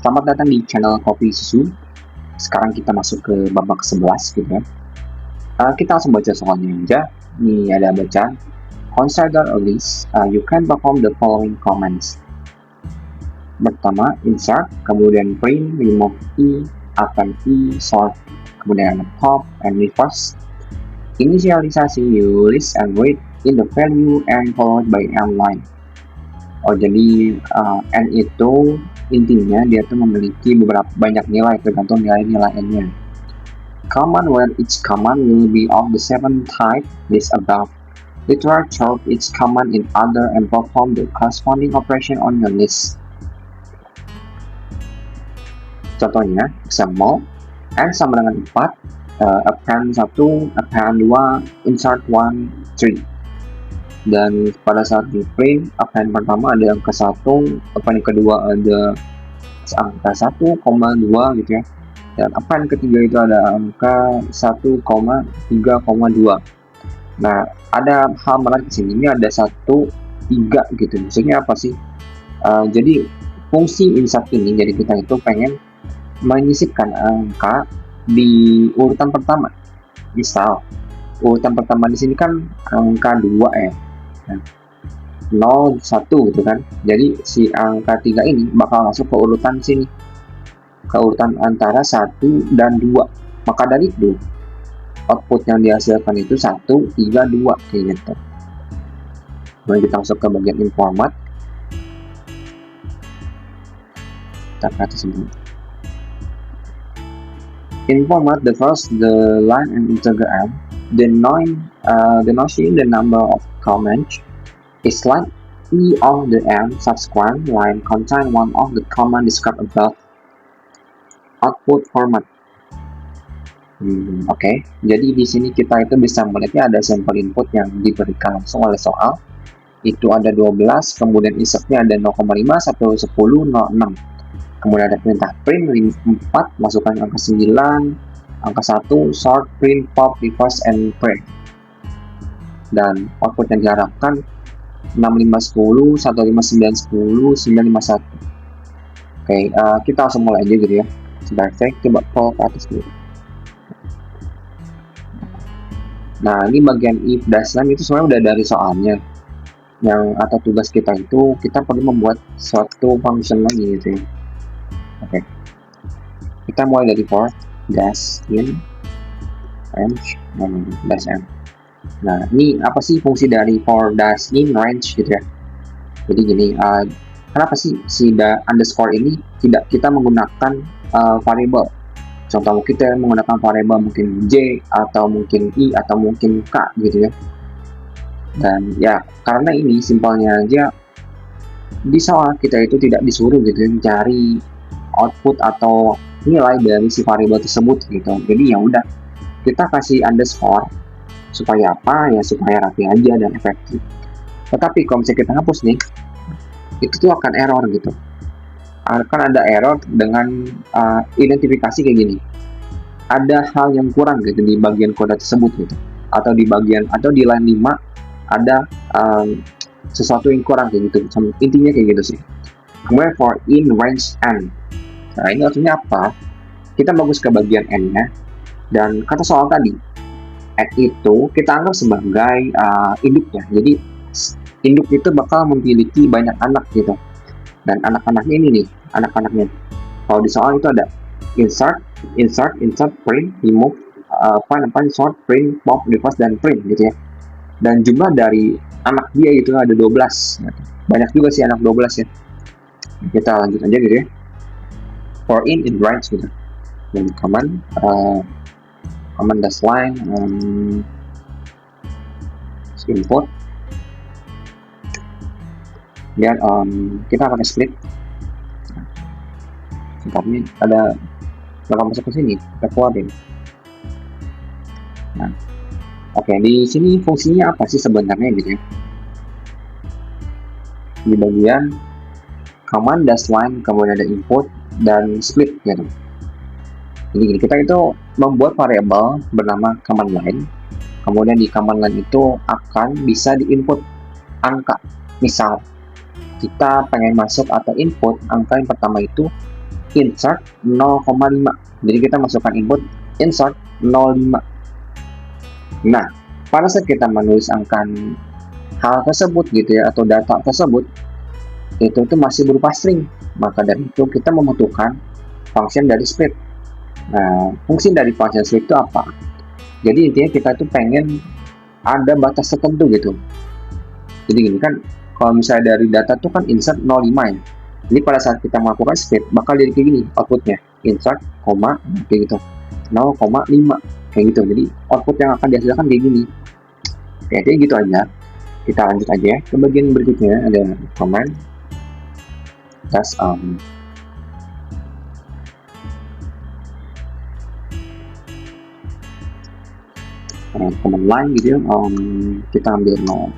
Selamat datang di channel Kopi Susu. Sekarang kita masuk ke babak 11 gitu ya. Kita langsung baca soalnya aja. Ini ada bacaan. Consider a list. You can perform the following comments. Pertama, insert, kemudian print, remove E, append E, sort, kemudian pop, and reverse. Inisialisasi, you list and read in the value and followed by n line. Oh, jadi n itu intinya dia tuh memiliki banyak nilai tergantung nilai-nilai n-nya. Command where each command will be of the 7 type list above. Literally chop each command in order and perform the corresponding operation on your list. Contohnya, example, n sama dengan 4, append 1, append 2, insert 1, 3. Dan pada saat di print, append pertama ada angka 1, append kedua ada angka 1,2 gitu ya, dan append ketiga itu ada angka 1,3,2. Nah, ada hal menarik di sini. Ini ada 1, 3 gitu. Maksudnya apa sih? Jadi fungsi insert ini, jadi kita itu pengen menyisipkan angka di urutan pertama. Misal urutan pertama di sini kan angka 2 ya. 0, 1 gitu kan. Jadi si angka 3 ini bakal masuk ke urutan sini, ke urutan antara 1 dan 2. Maka dari itu output yang dihasilkan itu 1, 3, 2 kayak gitu. Kemudian kita masuk ke bagian informat. Kita kata sebelum informat, the first the line and integer n, denoting the number of comments is like E of the n subsequent line contain one of the command described above. Output format. Oke. Jadi di sini kita itu bisa melihatnya ada sampel input yang diberikan langsung oleh soal. Itu ada 12, kemudian insertnya ada 0,5, 1, 10, 0, 6. Kemudian ada perintah print 4, masukkan angka 9, angka 1, sort, print, pop, reverse, and print. Dan output yang diharapkan 6510, 15910, 951. Oke, kita langsung mulai aja gitu ya. Sebentar, saya coba scroll ke atas dulu. Nah, ini bagian if dash line itu sebenarnya udah dari soalnya. Yang atau tugas kita itu kita perlu membuat suatu function lagi gitu ya. Oke. Kita mulai dari for dash in range dash n. Nah, ini apa sih fungsi dari for dash in range gitu ya? Jadi gini, kenapa sih si underscore ini tidak kita menggunakan variable? Contoh kita menggunakan variable mungkin J atau mungkin I atau mungkin K gitu ya. Dan ya karena ini simpelnya aja di soal kita itu tidak disuruh gitu mencari output atau nilai dari si variable tersebut gitu. Jadi ya udah kita kasih underscore supaya apa ya, supaya rapi aja dan efektif. Tetapi kalau misalnya kita hapus nih, itu tuh akan error gitu. Akan ada error dengan identifikasi kayak gini. Ada hal yang kurang gitu di bagian kode tersebut gitu. Atau di bagian atau di line 5 ada sesuatu yang kurang kayak gitu. Intinya kayak gitu sih. Kemudian for in range n. Nah, ini artinya apa? Kita bagus ke bagian n-nya. Dan kata soal tadi, n itu kita anggap sebagai induknya. Jadi induk itu bakal memiliki banyak anak gitu. Dan anak-anaknya ini nih, anak-anaknya. Kalau di soal itu ada insert, print, remove, append, sort, print, pop, reverse, dan print gitu ya. Dan jumlah dari anak dia itu ada 12. Banyak juga sih anak 12 ya. Kita lanjut aja gitu ya. For in range gitu. Dan command dash line input. Dan kita pakai split. Tapi ada bakal masuk ke sini, kita keluarin. Nah, oke, di sini fungsinya apa sih sebenarnya gitu ya? Di bagian command dash line, kemudian ada input dan split gitu. Jadi gini, kita itu membuat variabel bernama command line. Kemudian di command line itu akan bisa diinput angka. Misal kita pengen masuk atau input angka yang pertama itu insert 0,5. Jadi kita masukkan input insert 0,5. Nah, pada saat kita menulis angka hal tersebut gitu ya, atau data tersebut, itu tuh masih berupa string. Maka dari itu kita membutuhkan function dari split. Nah, fungsi dari function split itu apa? Jadi intinya kita tuh pengen ada batas tertentu gitu. Jadi gini kan, kalau misalnya dari data tuh kan insert 0,5 ya. Jadi pada saat kita melakukan split, bakal jadi kayak gini outputnya. Insert, koma, kayak gitu. 0,5 kayak gitu. Jadi output yang akan dihasilkan kayak gini. Oke, jadi gitu aja. Kita lanjut aja ya ke bagian berikutnya, ada command tas command line gitu ya. Kita ambil 0.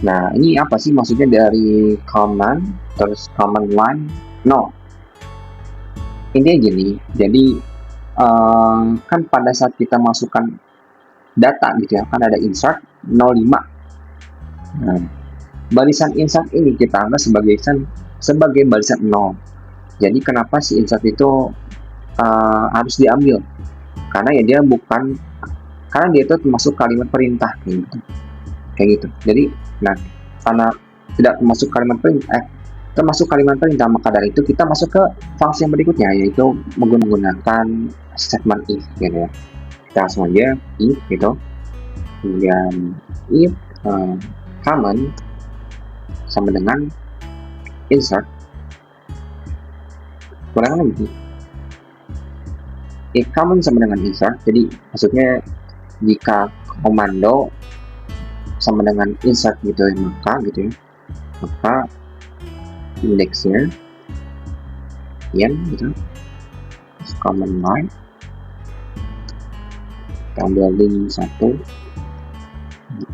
Nah, ini apa sih maksudnya dari command terus command line 0? Intinya gini, jadi kan pada saat kita masukkan data gitu ya, kan ada insert 0,5. Nah, barisan insert ini kita anggap sebagai barisan 0. Jadi kenapa si insert itu harus diambil? Karena ya dia bukan, karena dia itu termasuk kalimat perintah kayak gitu. Jadi, nah, karena tidak termasuk kalimat perintah, maka dari itu kita masuk ke fungsi yang berikutnya, yaitu menggunakan statement if gitu ya. Kita langsung aja if gitu, kemudian if common sama dengan insert, kurang lagi if common sama dengan insert. Jadi maksudnya jika komando sama dengan insert gitu ya, maka indeksnya n gitu, command line, kita ambil link 1,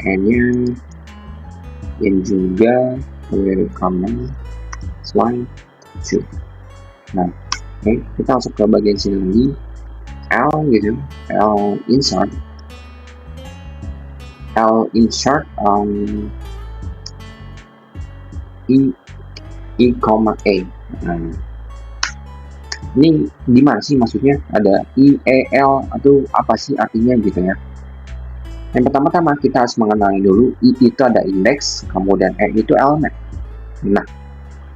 n nya n juga, kemudian command line 2. Nah, oke, kita masuk ke bagian sini lagi, l gitu, l insert i, a. Nah, ini gimana sih maksudnya? Ada i, e, l atau apa sih artinya gitu ya? Yang pertama-tama kita harus mengenali dulu i itu ada indeks, kemudian e itu elemen. Nah,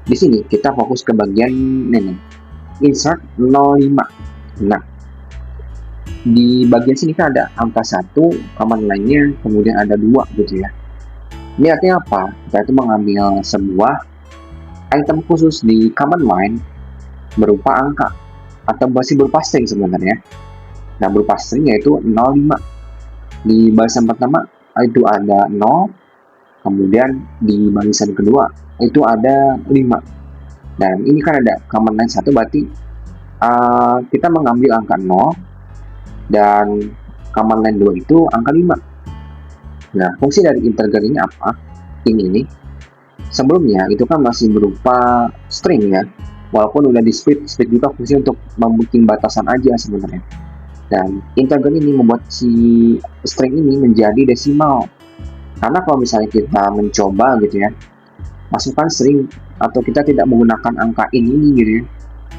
di sini kita fokus ke bagian ini, insert 0,5. Nah, di bagian sini kan ada angka 1, command lainnya, kemudian ada 2 gitu ya. Ini artinya apa? Kita itu mengambil sebuah item khusus di command line berupa angka atau masih berupa string sebenarnya. Nah, berupa string yaitu 0,5. Di barisan pertama itu ada 0, kemudian di barisan kedua itu ada 5. Dan ini kan ada command line 1, berarti kita mengambil angka 0 dan command line 2 itu angka 5. Nah, fungsi dari integer ini apa? Ini nih. Sebelumnya itu kan masih berupa string ya. Walaupun udah di split juga fungsi untuk membuat batasan aja sebenarnya. Dan integer ini membuat si string ini menjadi desimal. Karena kalau misalnya kita mencoba gitu ya, masukkan string atau kita tidak menggunakan angka ini gitu ya,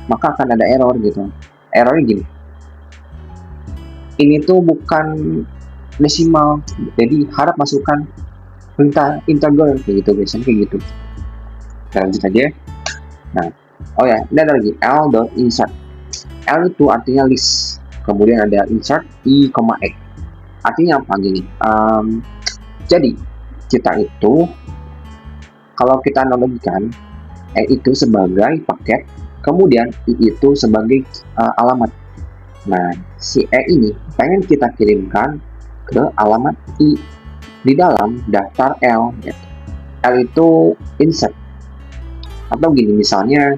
maka akan ada error gitu. Errornya gini. Ini tuh bukan desimal, jadi harap masukkan perintah integer kayak gitu, biasanya kayak gitu. Kita lanjut aja. Nah, oh ya, ini ada lagi l.insert. L itu artinya list, kemudian ada insert i, e. Artinya apa gini? Jadi kita itu kalau kita analogikan itu sebagai paket, kemudian i itu sebagai alamat. Nah, si e ini pengen kita kirimkan ke alamat i di dalam daftar L. L itu insert. Atau gini misalnya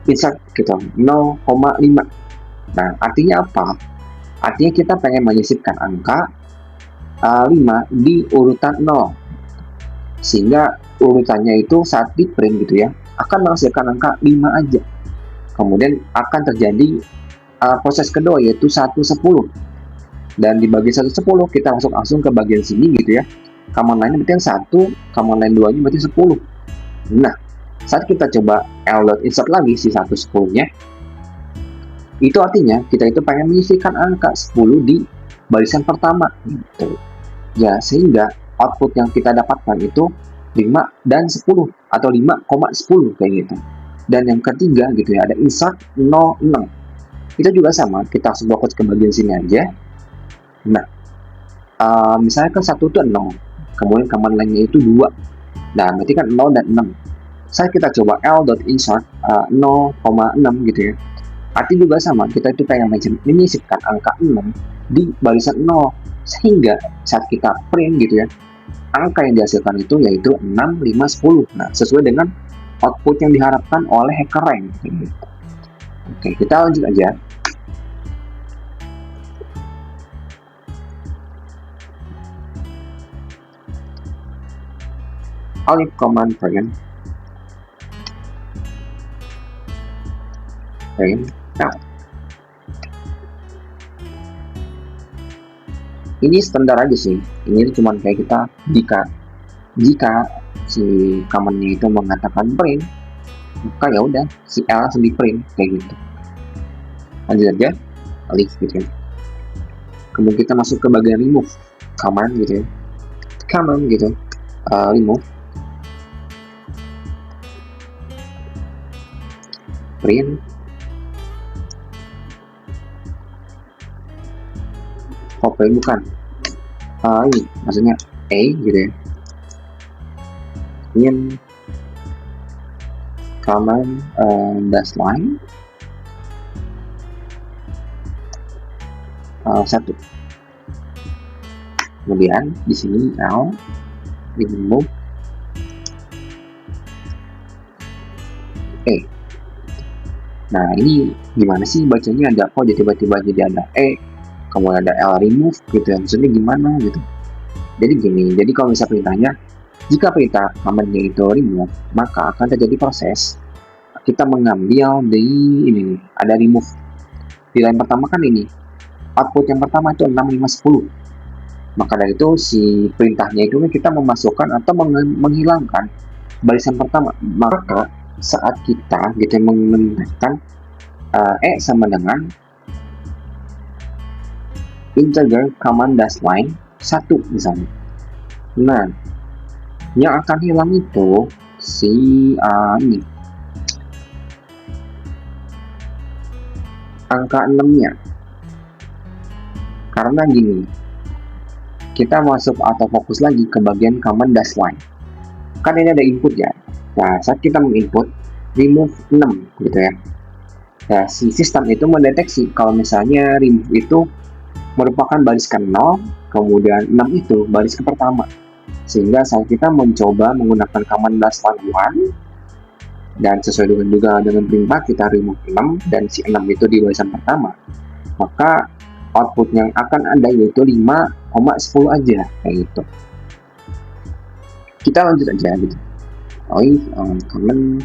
insert gitu 0,5. Nah, artinya apa? Artinya kita pengen menyisipkan angka 5 di urutan 0. Sehingga urutannya itu saat di print gitu ya, akan menghasilkan angka 5 aja. Kemudian akan terjadi proses kedua yaitu 1/10. Dan di bagian 1/10 kita langsung ke bagian sini gitu ya. Command line berarti yang 1, command line 2 nya berarti 10. Nah, Saat kita coba L.insert lagi si 110 nya, itu artinya kita itu pengen menyisihkan angka 10 di barisan pertama gitu ya, sehingga output yang kita dapatkan itu 5 dan 10 atau 5,10 kayak gitu. Dan yang ketiga gitu ya, ada insert 06. Itu juga sama, kita harus fokus ke bagian sini aja. Nah, misalnya kan 1 itu 0, kemudian command line-nya itu 2. Nah, berarti kan 0 dan 6. Saya kita coba L.insert 0,6 gitu ya. Arti juga sama, kita itu pengen menyisipkan angka 6 di barisan 0, sehingga saat kita print gitu ya, angka yang dihasilkan itu yaitu 6, 5, 10. Nah, sesuai dengan output yang diharapkan oleh HackerRank gitu. Oke, kita lanjut aja. Alif command print now. Ini standar aja sih, ini cuma kayak kita jika si commandnya itu mengatakan print, maka ya udah si L langsung di print kayak gitu. Lanjut aja, alif gitu ya. Kemudian kita masuk ke bagian remove command gitu ya, command gitu, remove print print bukan ini maksudnya A gitu ya, in command dash line 1. Kemudian di sini L remove E. Nah, ini gimana sih bacanya, ada kok tiba-tiba jadi ada E, kemudian ada L remove gitu ya, maksudnya gimana gitu. Jadi gini, jadi kalau misalnya perintahnya, jika perintah commandnya itu remove, maka akan terjadi proses kita mengambil di ini, ada remove di line pertama kan ini, output yang pertama itu 6, 5, 10. Maka dari itu si perintahnya itu kita memasukkan atau menghilangkan barisan pertama. Maka saat kita gitu menambahkan E sama dengan integer command dash line 1 misalnya. Nah, yang akan hilang itu si ini angka 6-nya. Karena gini, kita masuk atau fokus lagi ke bagian command dash line. Kan ini ada input ya. Nah, saat kita menginput remove 6 gitu ya. Nah, si sistem itu mendeteksi kalau misalnya remove itu merupakan baris ke-0, kemudian 6 itu baris ke pertama. Sehingga saat kita mencoba menggunakan command dash line 1 dan sesuai dengan juga dengan perintah kita remove 6 dan si 6 itu di barisan pertama, maka output yang akan ada yaitu 5,10 aja kayak gitu. Kita lanjut aja gitu. Command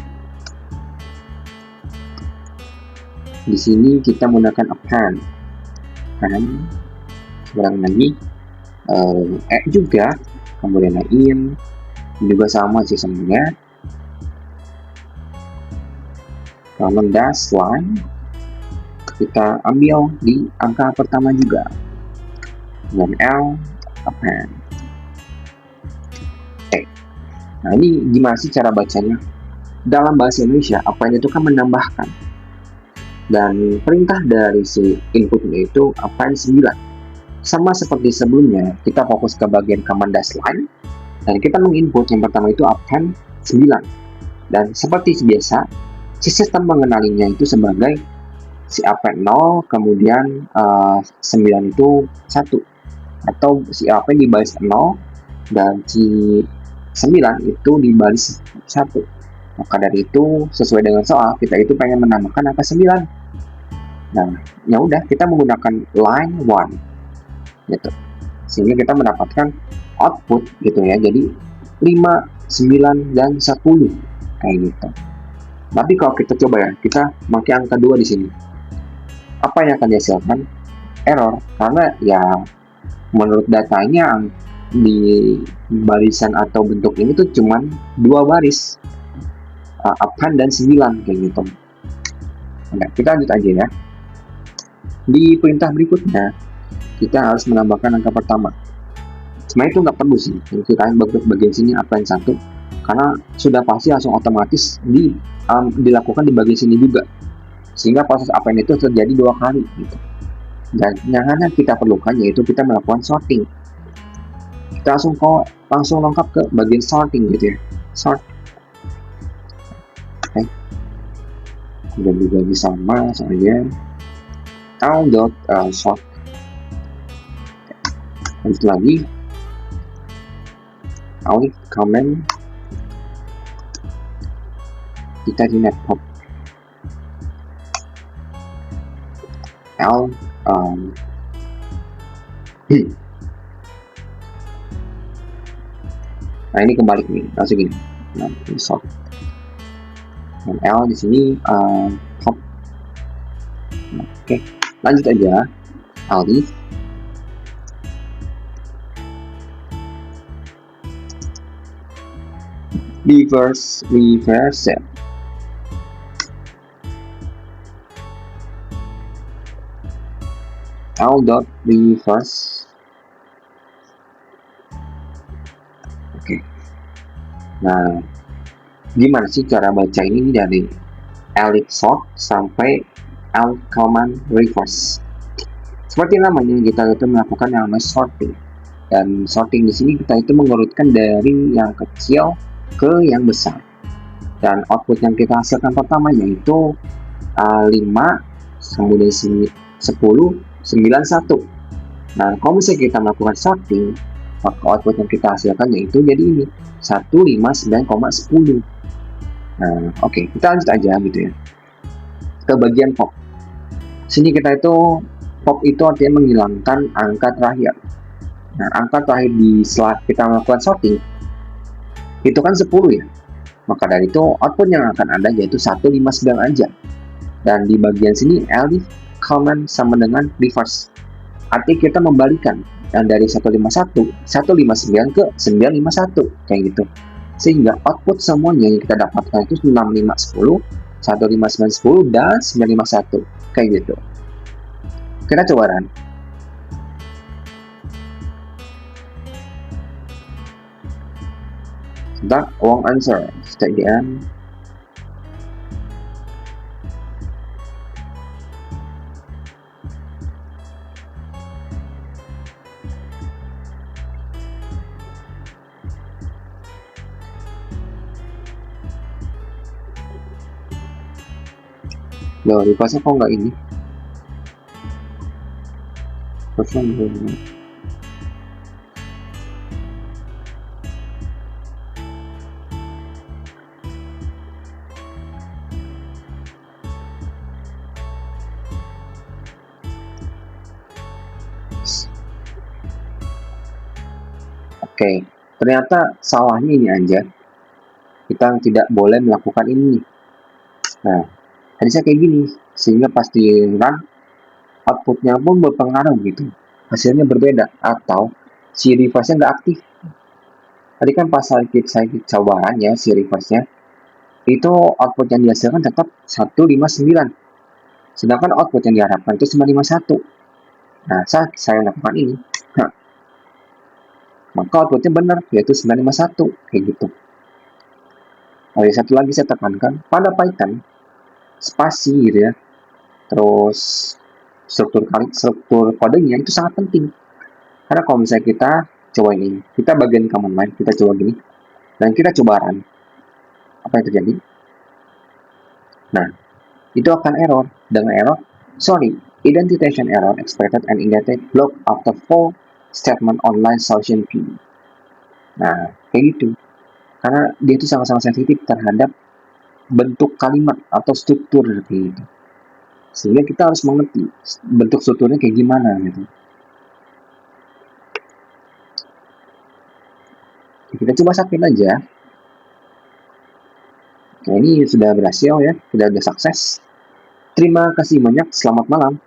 di sini kita menggunakan append kan, kurang lagi juga, kemudian in juga sama sih sebenarnya, command dash line kita ambil di angka pertama juga, dan L append. Nah, ini gimana sih cara bacanya? Dalam bahasa Indonesia, append itu kan menambahkan, dan perintah dari si inputnya itu append 9. Sama seperti sebelumnya, kita fokus ke bagian command dash line dan kita menginput yang pertama itu append 9. Dan seperti biasa, si sistem mengenalinya itu sebagai si append 0, kemudian 9 itu 1, atau si append di baris 0 dan si 9 itu di baris 1. Maka dari itu, sesuai dengan soal, kita itu pengen menambahkan angka 9. Nah, ya udah, kita menggunakan line 1 gitu, sehingga kita mendapatkan output gitu ya, jadi 5, 9, dan 10 kayak gitu. Tapi kalau kita coba ya, kita pakai angka 2 di sini, apa yang akan dihasilkan? Error, karena ya menurut datanya di barisan atau bentuk ini tuh cuman 2 baris. append dan 9 kayak gitu. Nah, kita lanjut aja ya. Di perintah berikutnya kita harus menambahkan angka pertama. Sebenarnya itu nggak perlu sih kita bagian sini append 1, karena sudah pasti langsung otomatis dilakukan di bagian sini juga, sehingga proses append itu terjadi 2 kali gitu. Dan yang hanya kita perlukan yaitu kita melakukan sorting. Kita langsung lengkap ke bagian sorting gitu ya. Sort. Oke. Kemudian dibagi sama soalnya l.sort. Lanjut lagi. Alif comment kita di netpop l nah ini kebalik nih, langsung gini. Nah, ini sort. Dan L di sini hop. Nah, oke, lanjut aja. Alif reverse set. L.reverse. Oke. Nah, gimana sih cara baca ini dari elif sort sampai l command reverse? Seperti namanya, kita itu melakukan yang namanya sorting. Dan sorting di sini kita itu mengurutkan dari yang kecil ke yang besar. Dan output yang kita hasilkan pertama yaitu 5, kemudian 10, 9, 1. Nah, kalau misalnya kita melakukan sorting, maka output yang kita hasilkan yaitu jadi ini 159,10. Nah, oke, kita lanjut aja gitu ya ke bagian pop. Sini kita itu pop itu artinya menghilangkan angka terakhir. Nah, angka terakhir setelah kita melakukan sorting itu kan 10 ya. Maka dari itu output yang akan ada yaitu 159 aja. Dan di bagian sini elif command sama dengan reverse. Artinya kita membalikan yang dari 159 ke 951 kayak gitu. Sehingga output semuanya yang kita dapatkan itu 6510, 15910 dan 951 kayak gitu. Kita coba run. That wrong answer. Stay the end. Loh, reverse kok nggak ini? Perform belum. Oke, ternyata salahnya ini aja. Kita tidak boleh melakukan ini. Nah, harusnya kayak gini, sehingga pasti run outputnya pun berpengaruh gitu, hasilnya berbeda atau si reverse-nya nggak aktif. Tadi kan pas saya coba ya si reverse-nya itu output yang dihasilkan tetap 159, sedangkan output yang diharapkan itu 951. Nah, saat saya lakukan ini, maka outputnya benar yaitu 951 kayak gitu. Oh ya, satu lagi saya tekankan pada Python spasi gitu ya, terus struktur kodenya itu sangat penting. Karena kalau misalnya kita coba ini, kita bagian command line, kita coba gini, dan kita coba run, apa yang terjadi? Nah, itu akan error. Dengan error, sorry, identification error expected and indented block after full statement online solution P. Nah, kayak gitu. Karena dia itu sangat-sangat sensitif terhadap bentuk kalimat atau struktur seperti itu. Sehingga kita harus mengerti bentuk strukturnya kayak gimana gitu. Kita coba submit aja. Nah, ini sudah berhasil ya, sudah sukses. Terima kasih banyak, selamat malam.